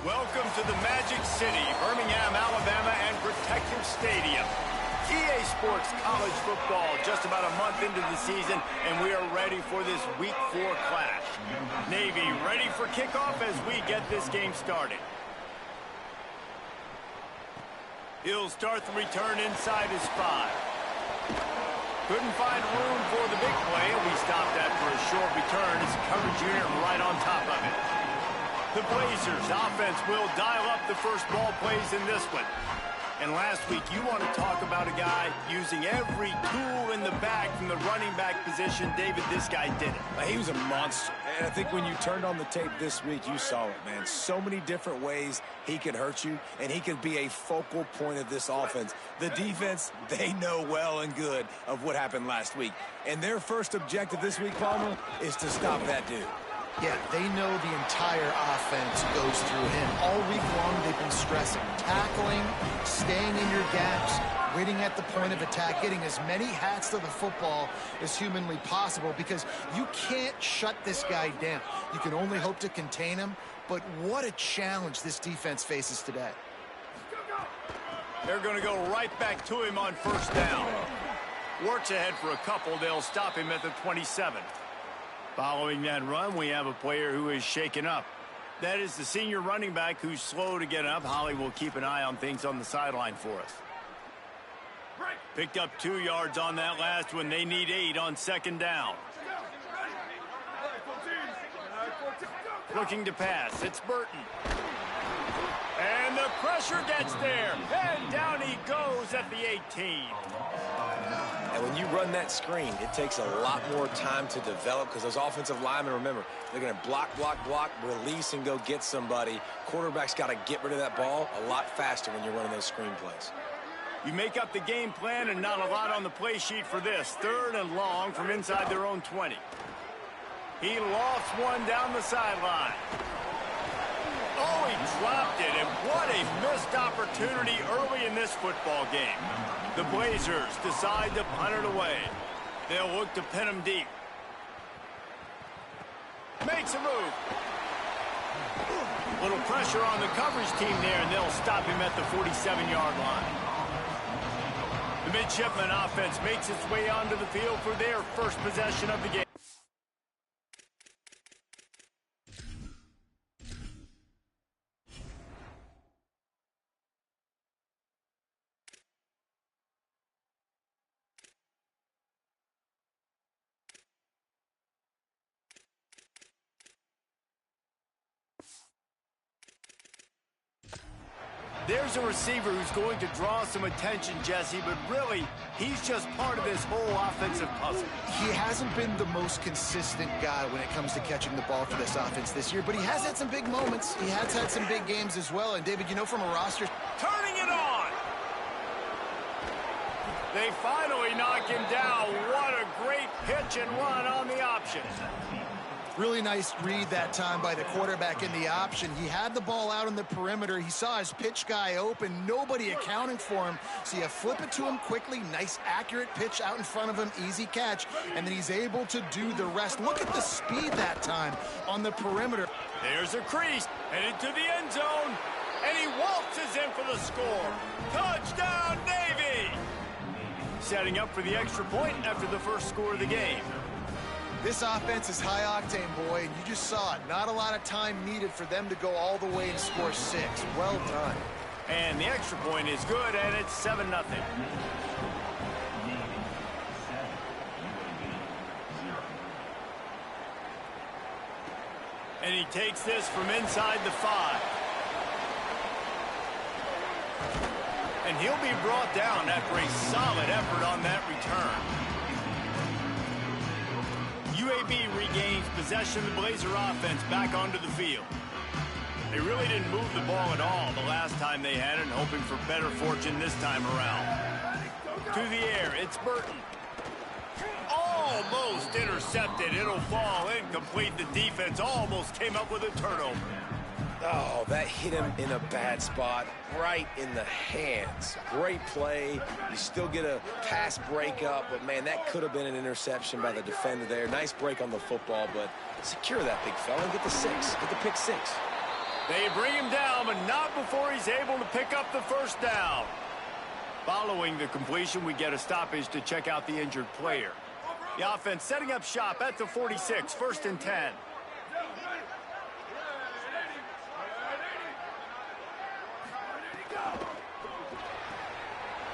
Welcome to the Magic City, Birmingham, Alabama, and Protective Stadium. EA Sports College Football just about a month into the season, and we are ready for this Week 4 clash. Navy ready for kickoff as we get this game started. He'll start the return inside his 5. Couldn't find room for the big play, and we stopped that for a short return as coverage unit right on top of it. The Blazers offense will dial up the first ball plays in this one. And last week, you want to talk about a guy using every tool in the bag from the running back position. David, this guy did it. He was a monster. And I think when you turned on the tape this week, you saw it, man. So many different ways he could hurt you, and he could be a focal point of this offense. The defense, they know well and good of what happened last week. And their first objective this week, Palmer, is to stop that dude. Yeah, they know the entire offense goes through him. All week long, they've been stressing tackling, staying in your gaps, waiting at the point of attack, getting as many hats to the football as humanly possible because you can't shut this guy down. You can only hope to contain him, but what a challenge this defense faces today. They're going to go right back to him on first down. Works ahead for a couple. They'll stop him at the 27. Following that run, we have a player who is shaken up. That is the senior running back who's slow to get up. Holly will keep an eye on things on the sideline for us. Picked up 2 yards on that last one. They need 8 on second down. Looking to pass. It's Burton. And the pressure gets there. And down he goes at the 18. And when you run that screen, it takes a lot more time to develop because those offensive linemen, remember, they're going to block, release, and go get somebody. Quarterback's got to get rid of that ball a lot faster when you're running those screen plays. You make up the game plan and not a lot on the play sheet for this. 3rd and long from inside their own 20. He lofts one down the sideline. Oh, he dropped it, and what a missed opportunity early in this football game. The Blazers decide to punt it away. They'll look to pin him deep. Makes a move. Little pressure on the coverage team there, and they'll stop him at the 47-yard line. The midshipman offense makes its way onto the field for their first possession of the game. There's a receiver who's going to draw some attention, Jesse, but really, he's just part of this whole offensive puzzle. He hasn't been the most consistent guy when it comes to catching the ball for this offense this year, but he has had some big moments. He has had some big games as well, and David, you know from a roster... Turning it on! They finally knock him down. What a great pitch and run on the option. Really nice read that time by the quarterback in the option. He had the ball out on the perimeter. He saw his pitch guy open, nobody accounting for him. So you flip it to him quickly, nice accurate pitch out in front of him, easy catch, and then he's able to do the rest. Look at the speed that time on the perimeter. There's a crease, headed to the end zone, and he waltzes in for the score. Touchdown, Navy! Setting up for the extra point after the first score of the game. This offense is high octane, boy, and you just saw it. Not a lot of time needed for them to go all the way and score 6. Well done. And the extra point is good, and it's 7-0. And he takes this from inside the 5. And he'll be brought down after a solid effort on that return. UAB regains possession of the Blazer offense back onto the field. They really didn't move the ball at all the last time they had it, hoping for better fortune this time around. To the air, it's Burton. Almost intercepted. It'll fall incomplete. The defense almost came up with a turnover. Oh, that hit him in a bad spot, right in the hands. Great play. You still get a pass breakup, but, man, that could have been an interception by the defender there. Nice break on the football, but secure that big fella and get the 6. Get the pick 6. They bring him down, but not before he's able to pick up the first down. Following the completion, we get a stoppage to check out the injured player. The offense setting up shop at the 46, 1st and 10.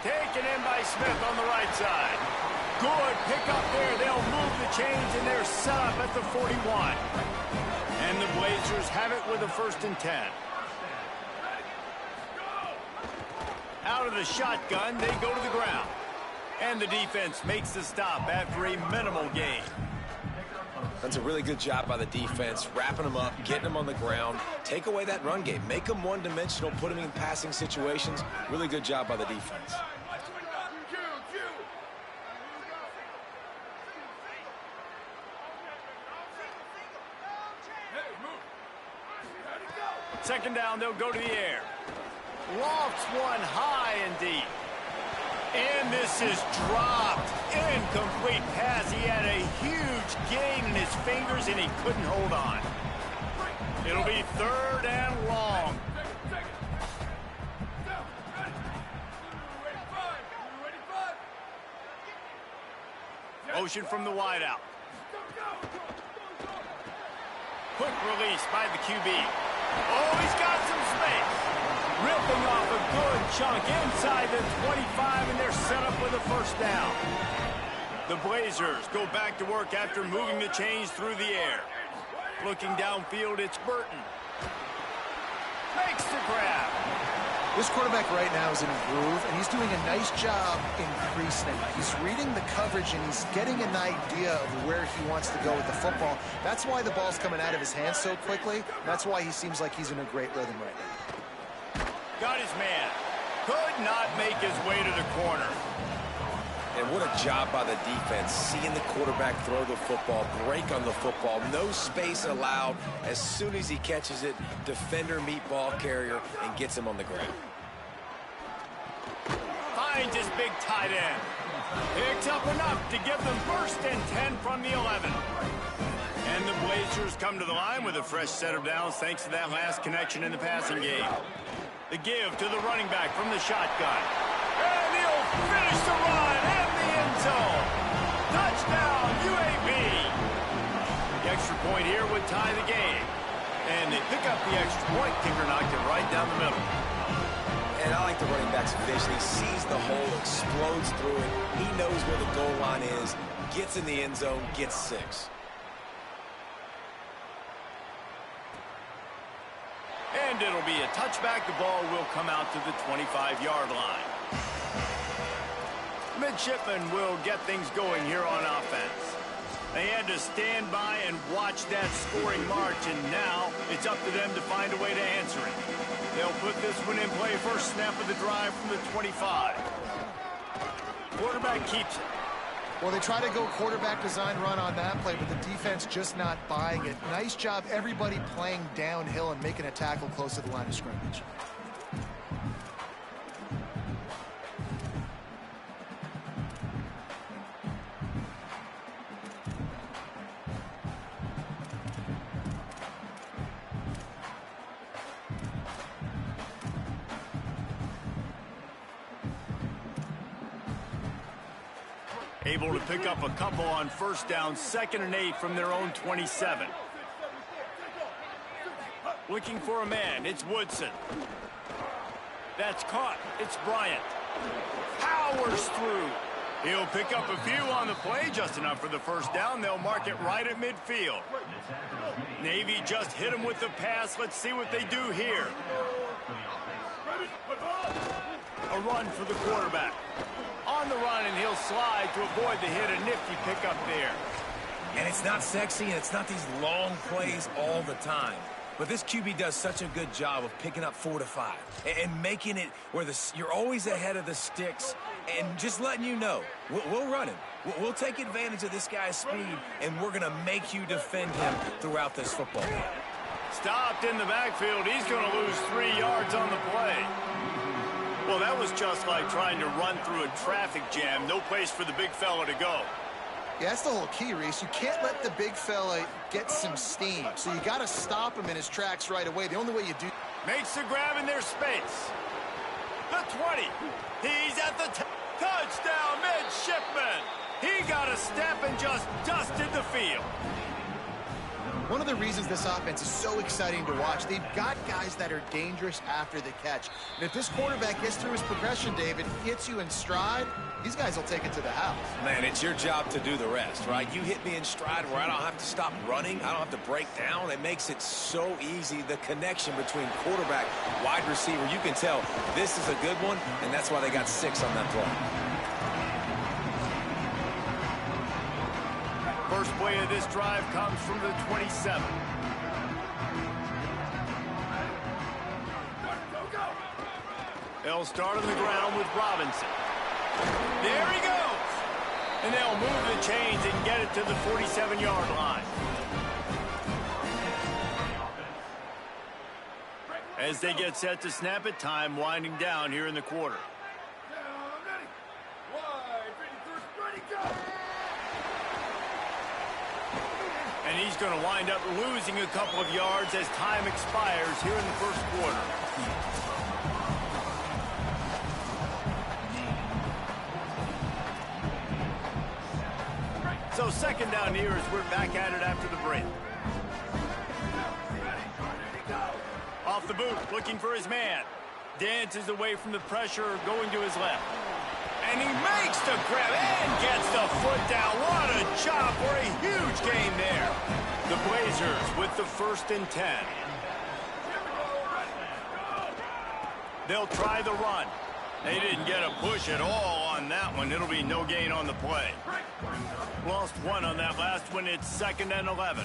Taken in by Smith on the right side. Good pick up there. They'll move the chains, and they're set up at the 41. And the Blazers have it with a 1st and 10. Out of the shotgun, they go to the ground. And the defense makes the stop after a minimal gain. That's a really good job by the defense, wrapping them up, getting them on the ground. Take away that run game. Make them one-dimensional, put them in passing situations. Really good job by the defense. Second down, they'll go to the air. Lofts one high and deep. And this is dropped. Incomplete pass. He had a huge gain in his fingers, and he couldn't hold on. It'll be 3rd and long. Motion from the wideout. Quick release by the QB. Oh, he's got some space. Ripping off a good chunk inside the 25, and they're set up with a 1st down. The Blazers go back to work after moving the chains through the air. Looking downfield, it's Burton. Makes the grab. This quarterback right now is in a groove, and he's doing a nice job increasing it. He's reading the coverage, and he's getting an idea of where he wants to go with the football. That's why the ball's coming out of his hands so quickly. That's why he seems like he's in a great rhythm right now. Got his man. Could not make his way to the corner. And what a job by the defense, seeing the quarterback throw the football, break on the football, no space allowed. As soon as he catches it, defender meet ball carrier and gets him on the ground. Finds his big tight end. Picks up enough to give them 1st and 10 from the 11. And the Blazers come to the line with a fresh set of downs thanks to that last connection in the passing game. The give to the running back from the shotgun. And he'll finish the run in the end zone. Touchdown, UAB. The extra point here would tie the game. And they pick up the extra point. Kicker knocked it right down the middle. And I like the running back's vision. He sees the hole, explodes through it. He knows where the goal line is, gets in the end zone, gets 6. And it'll be a touchback. The ball will come out to the 25-yard line. Midshipmen will get things going here on offense. They had to stand by and watch that scoring march, and now it's up to them to find a way to answer it. They'll put this one in play first snap of the drive from the 25. Quarterback keeps it. Well, they try to go quarterback design run on that play, but the defense just not buying it. Nice job, everybody playing downhill and making a tackle close to the line of scrimmage. Able to pick up a couple on 1st down, 2nd and 8 from their own 27. Looking for a man, it's Woodson. That's caught, it's Bryant. Powers through. He'll pick up a few on the play, just enough for the 1st down. They'll mark it right at midfield. Navy just hit him with the pass. Let's see what they do here. A run for the quarterback. On the run, and he'll slide to avoid the hit. A nifty pickup there. And it's not sexy, and it's not these long plays all the time. But this QB does such a good job of picking up 4 to 5 and making it where you're always ahead of the sticks and just letting you know, we'll run him. We'll take advantage of this guy's speed, and we're going to make you defend him throughout this football game. Stopped in the backfield. He's going to lose 3 yards on the play. Well, that was just like trying to run through a traffic jam. No place for the big fella to go. Yeah, that's the whole key, Reese. You can't let the big fella get some steam. So you got to stop him in his tracks right away. The only way you do... Makes the grab in their space. The 20. He's at the touchdown, midshipman. He got a step and just dusted the field. One of the reasons this offense is so exciting to watch, they've got guys that are dangerous after the catch. And if this quarterback gets through his progression, David, hits you in stride, these guys will take it to the house. Man, it's your job to do the rest, right? You hit me in stride where I don't have to stop running. I don't have to break down. It makes it so easy. The connection between quarterback, wide receiver, you can tell this is a good one, and that's why they got 6 on that play. First play of this drive comes from the 27. They'll start on the ground with Robinson. There he goes. And they'll move the chains and get it to the 47-yard line. As they get set to snap it, time winding down here in the quarter. And he's going to wind up losing a couple of yards as time expires here in the first quarter. So second down here as we're back at it after the break. Off the boot, looking for his man. Dances away from the pressure, going to his left. And he makes the grab and gets the foot down. What a job for a huge gain there. The Blazers with the 1st and 10. They'll try the run. They didn't get a push at all on that one. It'll be no gain on the play. Lost 1 on that last one. It's 2nd and 11.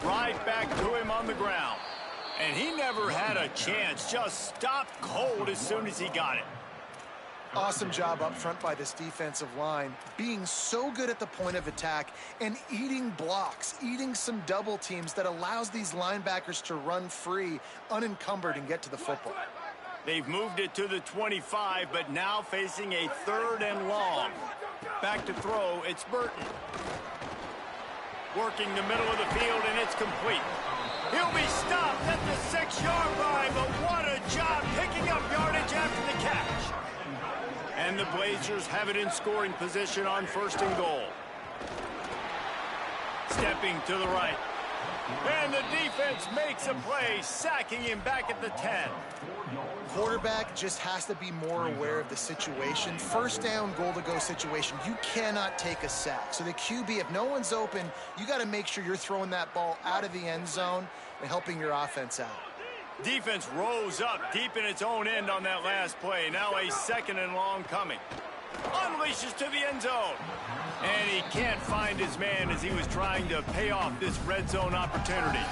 Right back to him on the ground. And he never had a chance. Just stopped cold as soon as he got it. Awesome job up front by this defensive line, being so good at the point of attack and eating blocks, eating some double teams that allows these linebackers to run free, unencumbered, and get to the football. They've moved it to the 25, but now facing a 3rd and long. Back to throw, it's Burton. Working the middle of the field, and it's complete. He'll be stopped at the 6-yard line, but what a job picking up yardage after the catch. And the Blazers have it in scoring position on 1st and goal. Stepping to the right. And the defense makes a play, sacking him back at the 10. Quarterback just has to be more aware of the situation. 1st down, goal-to-go situation. You cannot take a sack. So the QB, if no one's open, you got to make sure you're throwing that ball out of the end zone and helping your offense out. Defense rose up deep in its own end on that last play. Now a 2nd and long coming. Unleashes to the end zone. And he can't find his man as he was trying to pay off this red zone opportunity.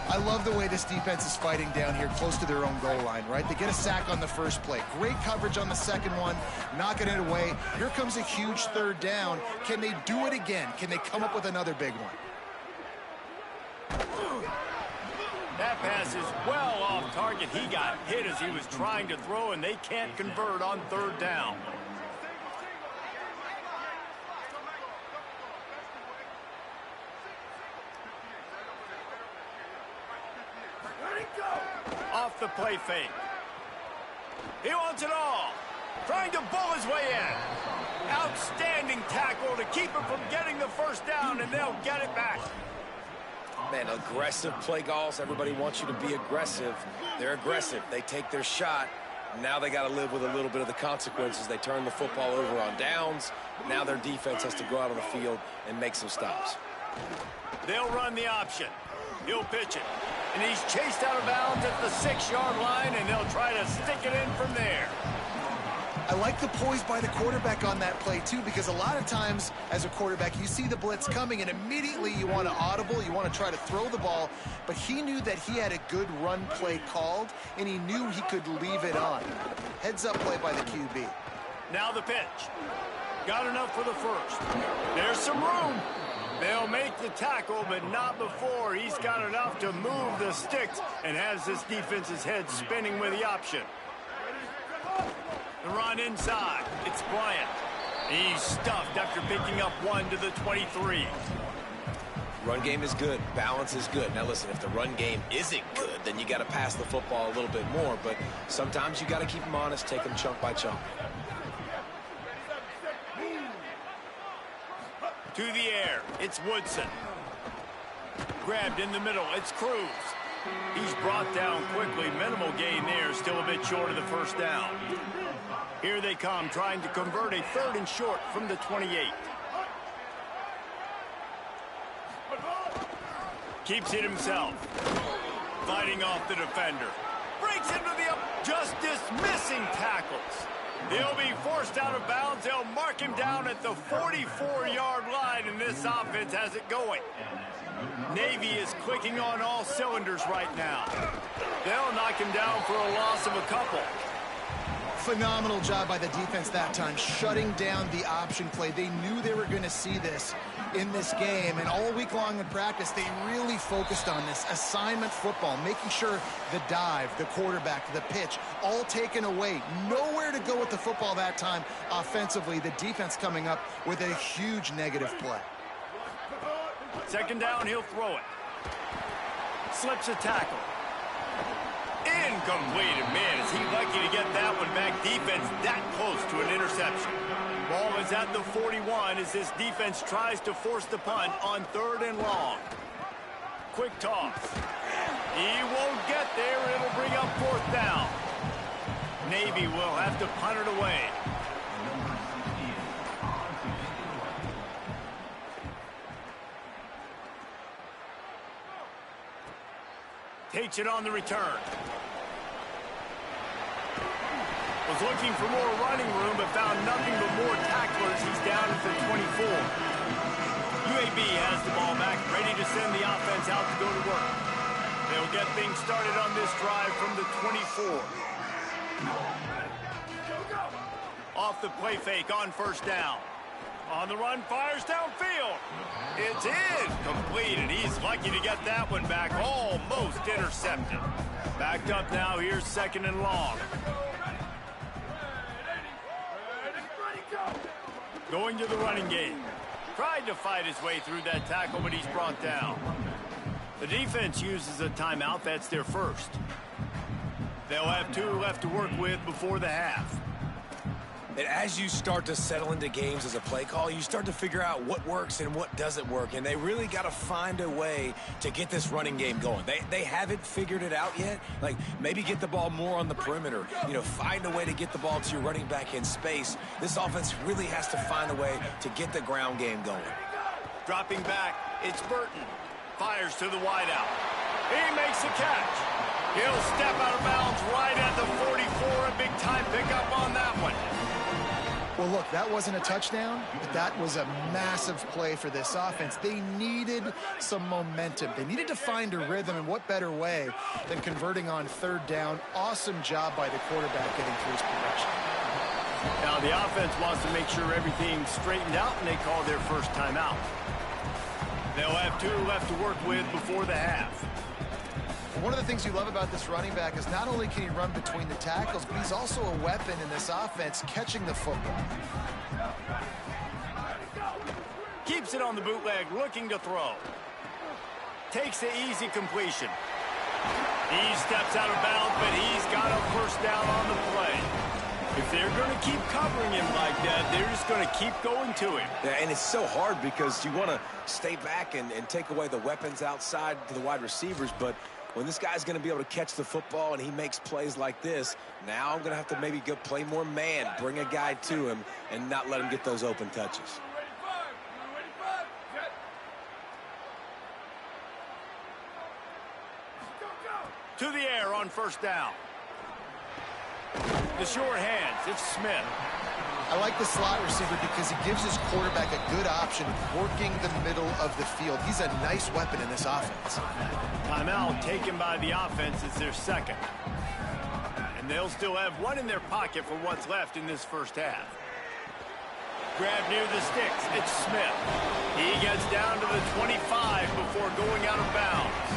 I love the way this defense is fighting down here close to their own goal line, right? They get a sack on the first play. Great coverage on the second one, knocking it away. Here comes a huge 3rd down. Can they do it again? Can they come up with another big one? That pass is well off target. He got hit as he was trying to throw, and they can't convert on 3rd down. Off the play fake. He wants it all. Trying to bull his way in. Outstanding tackle to keep him from getting the 1st down, and they'll get it back. Man, aggressive play calls. Everybody wants you to be aggressive. They're aggressive. They take their shot. Now they got to live with a little bit of the consequences. They turn the football over on downs. Now their defense has to go out on the field and make some stops. They'll run the option. He'll pitch it. And he's chased out of bounds at the 6-yard line, and they'll try to stick it in from there. I like the poise by the quarterback on that play, too, because a lot of times as a quarterback, you see the blitz coming, and immediately you want to audible, you want to try to throw the ball, but he knew that he had a good run play called, and he knew he could leave it on. Heads-up play by the QB. Now the pitch. Got enough for the 1st. There's some room. They'll make the tackle, but not before he's got enough to move the sticks and has this defense's head spinning with the option. The run inside. It's Bryant. He's stuffed after picking up 1 to the 23. Run game is good. Balance is good. Now, listen, if the run game isn't good, then you got to pass the football a little bit more. But sometimes you got to keep them honest, take them chunk by chunk. To the air. It's Woodson. Grabbed in the middle. It's Cruz. He's brought down quickly. Minimal gain there. Still a bit short of the first down. Here they come, trying to convert a 3rd and short from the 28. Keeps it himself. Fighting off the defender. Breaks into the up. Just dismissing tackles. He'll be forced out of bounds. They'll mark him down at the 44-yard line, and this offense has it going. Navy is clicking on all cylinders right now. They'll knock him down for a loss of a couple. Phenomenal job by the defense that time, shutting down the option play. They knew they were going to see this in this game, and all week long in practice, they really focused on this assignment football, making sure the dive, the quarterback, the pitch, all taken away. Nowhere to go with the football that time offensively. The defense coming up with a huge negative play. 2nd down, he'll throw it. Slips a tackle. Incomplete. Man, is he lucky to get that one back. Defense that close to an interception. Ball is at the 41 as this defense tries to force the punt on 3rd and long. Quick toss. He won't get there. It'll bring up 4th down. Navy will have to punt it away. Takes it on the return. Was looking for more running room, but found nothing but more tacklers. He's down at the 24. UAB has the ball back, ready to send the offense out to go to work. They'll get things started on this drive from the 24. Off the play fake on 1st down. On the run, fires downfield. It's in. Complete, and he's lucky to get that one back. Almost intercepted. Backed up now. Here's 2nd and long. Going to the running game. Tried to fight his way through that tackle, but he's brought down. The defense uses a timeout. That's their first. They'll have 2 left to work with before the half. And as you start to settle into games as a play call, you start to figure out what works and what doesn't work. And they really got to find a way to get this running game going. They haven't figured it out yet. Like, maybe get the ball more on the perimeter. You know, find a way to get the ball to your running back in space. This offense really has to find a way to get the ground game going. Dropping back, it's Burton. Fires to the wideout. He makes the catch. He'll step out of bounds right at the 44. A big-time pickup on that one. Well, look, that wasn't a touchdown, but that was a massive play for this offense. They needed some momentum. They needed to find a rhythm, and what better way than converting on 3rd down. Awesome job by the quarterback getting through his progression. Now the offense wants to make sure everything's straightened out, and they call their first timeout. They'll have 2 left to work with before the half. One of the things you love about this running back is not only can he run between the tackles, but he's also a weapon in this offense, catching the football. Keeps it on the bootleg, looking to throw. Takes the easy completion. He steps out of bounds, but he's got a first down on the play. If they're going to keep covering him like that, they're just going to keep going to him. Yeah, and it's so hard because you want to stay back and take away the weapons outside to the wide receivers, but when this guy's going to be able to catch the football and he makes plays like this, now I'm going to have to maybe go play more man, bring a guy to him, and not let him get those open touches. To the air on 1st down. The short hands, it's Smith. I like the slot receiver because he gives his quarterback a good option working the middle of the field. He's a nice weapon in this offense. Timeout taken by the offense is their 2nd. And they'll still have 1 in their pocket for what's left in this first half. Grab near the sticks, it's Smith. He gets down to the 25 before going out of bounds.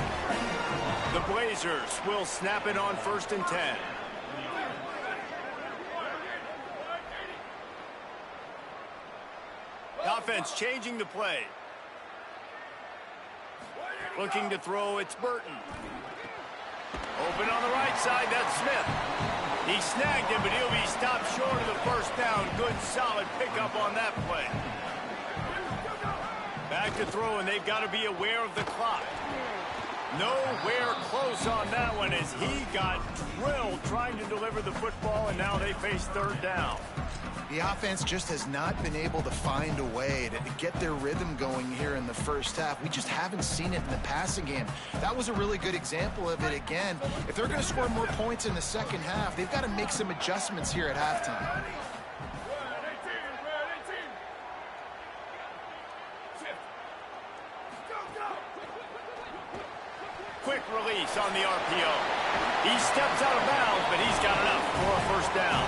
The Blazers will snap it on 1st and 10. defense changing the play. Looking to throw, it's Burton. Open on the right side, that's Smith. He snagged him, but he'll be stopped short of the first down. Good, solid pickup on that play. Back to throw, and they've got to be aware of the clock. Nowhere close on that one as he got drilled trying to deliver the football, and now they face third down. The offense just has not been able to find a way to get their rhythm going here in the first half. We just haven't seen it in the passing game. That was a really good example of it again. If they're going to score more points in the second half, they've got to make some adjustments here at halftime. Quick release on the RPO. He steps out of bounds, but he's got enough for a first down.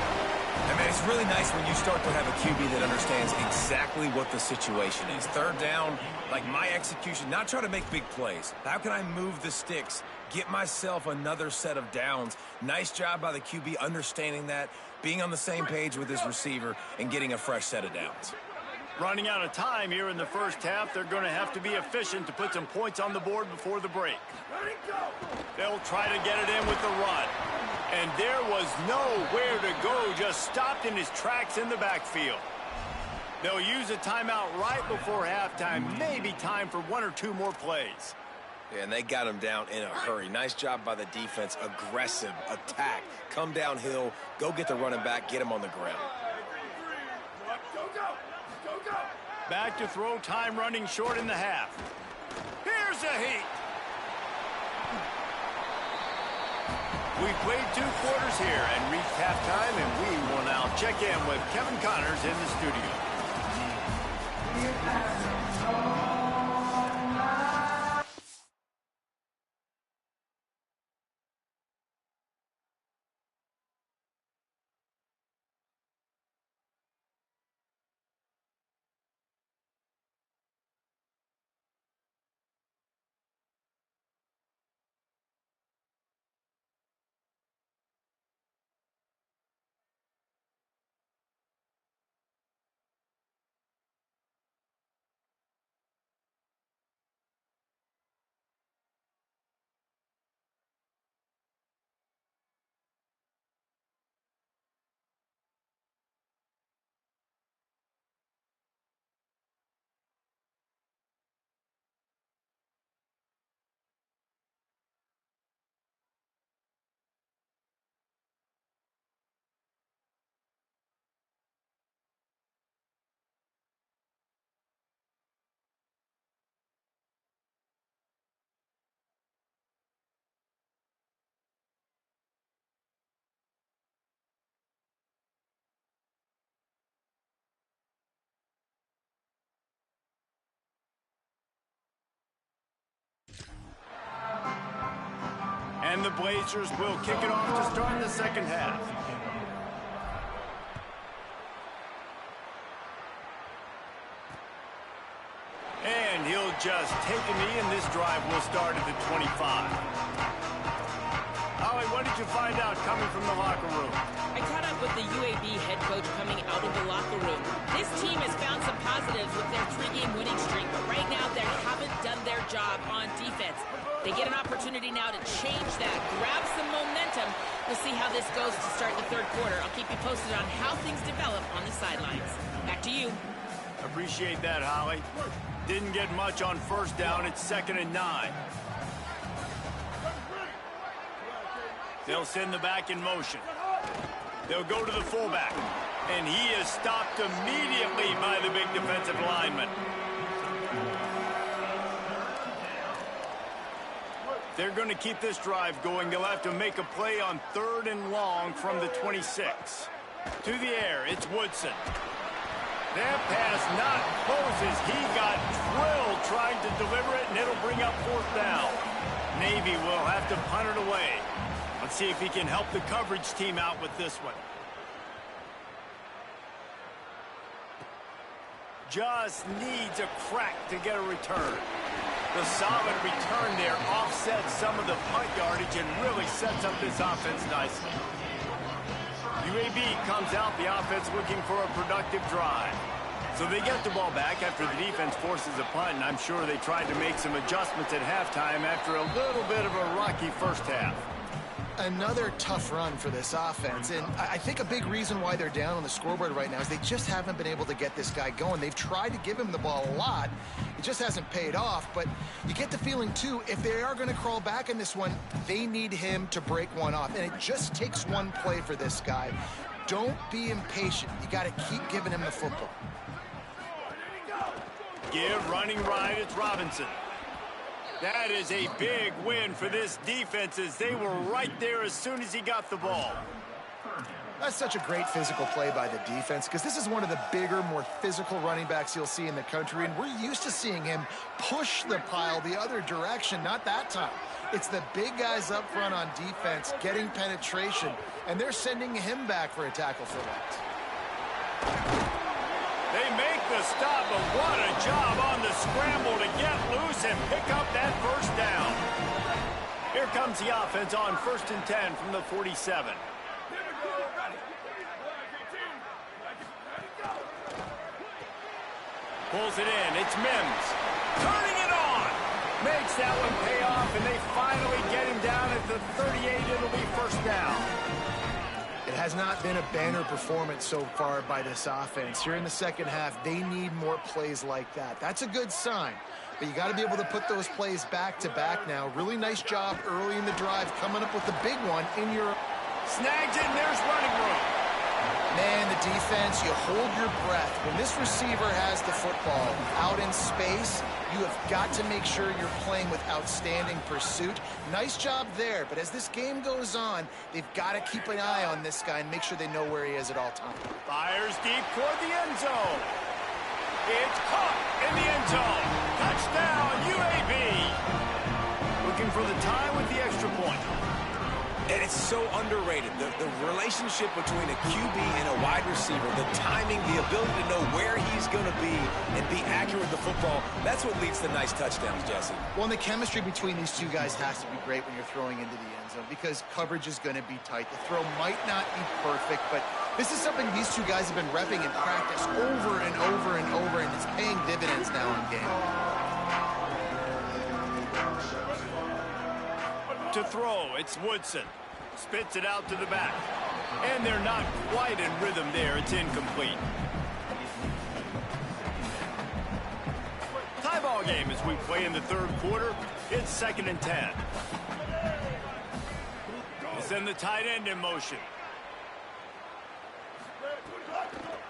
I mean, it's really nice when you start to have a QB that understands exactly what the situation is. Third down, like my execution, not trying to make big plays. How can I move the sticks, get myself another set of downs? Nice job by the QB understanding that, being on the same page with his receiver, and getting a fresh set of downs. Running out of time here in the first half, they're going to have to be efficient to put some points on the board before the break. They'll try to get it in with the run. And there was nowhere to go, just stopped in his tracks in the backfield. They'll use a timeout right before halftime, maybe time for one or two more plays. Yeah, and they got him down in a hurry. Nice job by the defense. Aggressive attack. Come downhill, go get the running back, get him on the ground. Back to throw, time running short in the half. Here's a heat. We've played 2 quarters here and reached halftime, and we will now check in with Kevin Connors in the studio. And the Blazers will kick it off to start the second half. And he'll just take a knee, and this drive will start at the 25. Holly, what did you find out coming from the locker room? I caught up with the UAB head coach coming out of the locker room. This team has found some positives with their 3-game winning streak, but right now they haven't done their job on defense. They get an opportunity now to change that, grab some momentum. We'll see how this goes to start the third quarter. I'll keep you posted on how things develop on the sidelines. Back to you. Appreciate that, Holly. Didn't get much on first down. It's 2nd and 9. They'll send the back in motion. They'll go to the fullback. And he is stopped immediately by the big defensive lineman. They're going to keep this drive going. They'll have to make a play on 3rd and long from the 26. To the air, it's Woodson. That pass not close as he got drilled trying to deliver it, and it'll bring up 4th down. Navy will have to punt it away. Let's see if he can help the coverage team out with this one. Just needs a crack to get a return. The solid return there offsets some of the punt yardage and really sets up this offense nicely. UAB comes out, the offense looking for a productive drive. So they get the ball back after the defense forces a punt, and I'm sure they tried to make some adjustments at halftime after a little bit of a rocky first half. Another tough run for this offense, and I think a big reason why they're down on the scoreboard right now is they just haven't been able to get this guy going. They've tried to give him the ball a lot. It just hasn't paid off, but you get the feeling, too, if they are going to crawl back in this one, they need him to break one off, and it just takes one play for this guy. Don't be impatient. You got to keep giving him the football. Give running right, it's Robinson. That is a big win for this defense as they were right there as soon as he got the ball. That's such a great physical play by the defense because this is one of the bigger, more physical running backs you'll see in the country, and we're used to seeing him push the pile the other direction. Not that time. It's the big guys up front on defense getting penetration, and they're sending him back for a tackle for loss. They make the stop, but what a job on the scramble to get loose and pick up that first down. Here comes the offense on 1st and 10 from the 47. Pulls it in. It's Mims. Turning it on. Makes that one pay off, and they finally get him down at the 38. It'll be first down. It has not been a banner performance so far by this offense. Here in the second half, they need more plays like that. That's a good sign, but you got to be able to put those plays back to back now. Really nice job early in the drive, coming up with the big one in your... Snags it, and there's running room. Man, the defense, you hold your breath. When this receiver has the football out in space, you have got to make sure you're playing with outstanding pursuit. Nice job there, but as this game goes on, they've got to keep an eye on this guy and make sure they know where he is at all times. Fires deep toward the end zone. It's caught in the end zone. Touchdown, UAB. Looking for the tie with the extra point. And it's so underrated. The relationship between a QB and a wide receiver, the timing, the ability to know where he's going to be and be accurate with the football, that's what leads to nice touchdowns, Jesse. Well, and the chemistry between these two guys has to be great when you're throwing into the end zone because coverage is going to be tight. The throw might not be perfect, but this is something these two guys have been repping in practice over and over and over, and it's paying dividends now in game. To throw, it's Woodson. Spits it out to the back. And they're not quite in rhythm there. It's incomplete. Tie ball game as we play in the third quarter. It's 2nd and 10. They send the tight end in motion.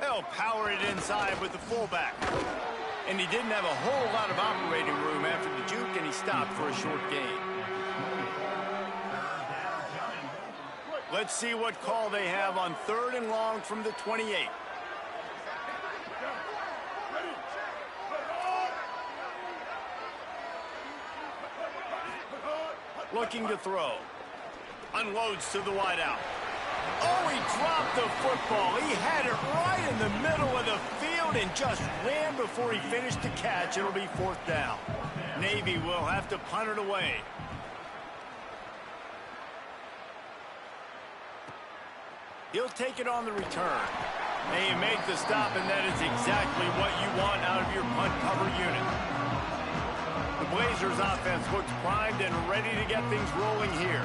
They'll power it inside with the fullback. And he didn't have a whole lot of operating room after the juke, and he stopped for a short gain. Let's see what call they have on 3rd and long from the 28. Looking to throw. Unloads to the wideout. Oh, he dropped the football. He had it right in the middle of the field and just ran before he finished the catch. It'll be 4th down. Navy will have to punt it away. He'll take it on the return. They make the stop, and that is exactly what you want out of your punt cover unit. The Blazers offense looks primed and ready to get things rolling here.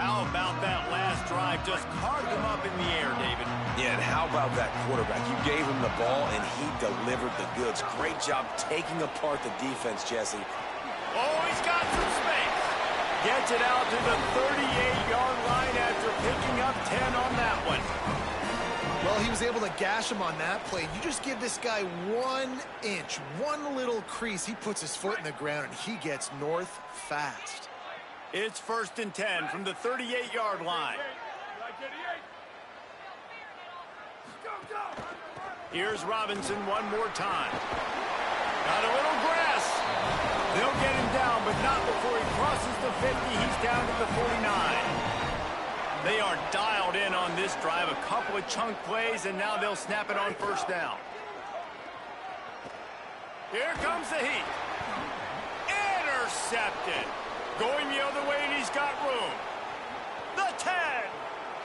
How about that last drive? Just carved them up in the air, David. Yeah, and how about that quarterback? You gave him the ball, and he delivered the goods. Great job taking apart the defense, Jesse. Oh, he's got some space. Gets it out to the 38-yard line after picking up 10 on that one. Well, he was able to gash him on that play. You just give this guy 1 inch, one little crease. He puts his foot in the ground, and he gets north fast. It's 1st and 10 from the 38-yard line. Here's Robinson one more time. Got a little grass. They'll get him down, but not before he crosses the 50. He's down to the 49. They are dialed in on this drive. A couple of chunk plays, and now they'll snap it on 1st down. Here comes the heat. Intercepted. Going the other way, and he's got room. The 10.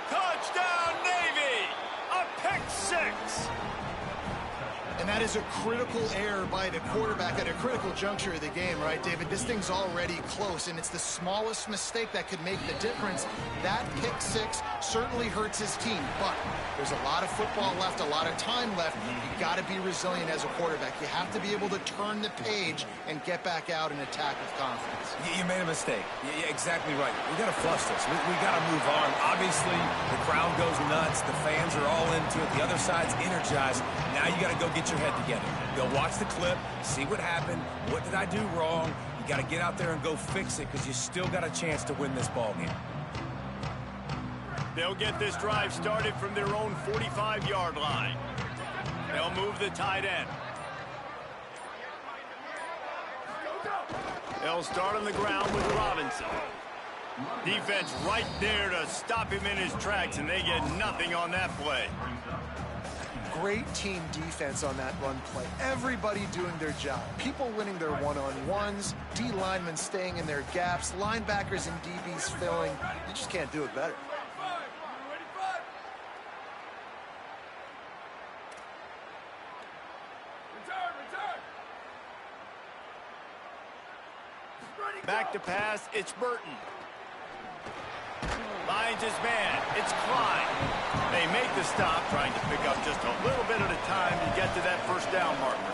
Touchdown, Navy. A pick 6. And that is a critical error by the quarterback at a critical juncture of the game, right, David? This thing's already close, and it's the smallest mistake that could make the difference. That pick six certainly hurts his team, but there's a lot of football left, a lot of time left. You got to be resilient as a quarterback. You have to be able to turn the page and get back out and attack with confidence. You made a mistake. Yeah, exactly right. We got to flush this. We got to move on. Obviously, the crowd goes nuts. The fans are all into it. The other side's energized. Now you got to go get your head together. Go watch the clip, see what happened. What did I do wrong? You got to get out there and go fix it because you still got a chance to win this ball game. They'll get this drive started from their own 45-yard line. They'll move the tight end. They'll start on the ground with Robinson. Defense right there to stop him in his tracks, and they get nothing on that play. Great team defense on that run play. Everybody doing their job. People winning their one-on-ones, D linemen staying in their gaps, linebackers and DBs filling. You just can't do it better. Back to pass, it's Burton. Finds his man, it's Klein. They make the stop, trying to pick up just a little bit at a time to get to that first down marker.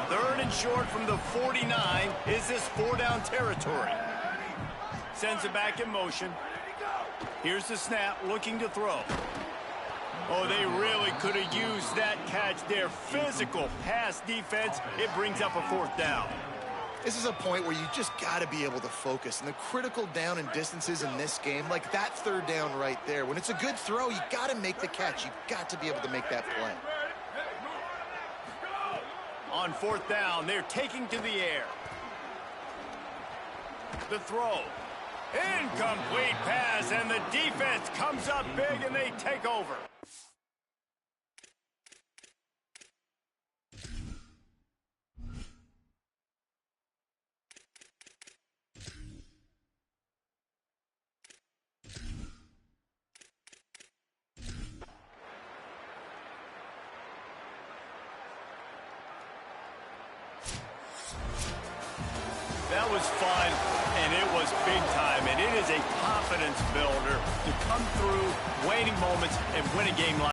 Third and short from the 49. Is this four-down territory? Sends it back in motion. Here's the snap, looking to throw. Oh, they really could have used that catch there. Physical pass defense. It brings up a fourth down. This is a point where you just got to be able to focus. And the critical down and distances in this game, like that third down right there, when it's a good throw, you got to make the catch. You've got to be able to make that play. On fourth down, they're taking to the air. The throw. Incomplete pass, and the defense comes up big, and they take over. That was fun, and it was big time, and it is a confidence builder to come through waning moments and win a game like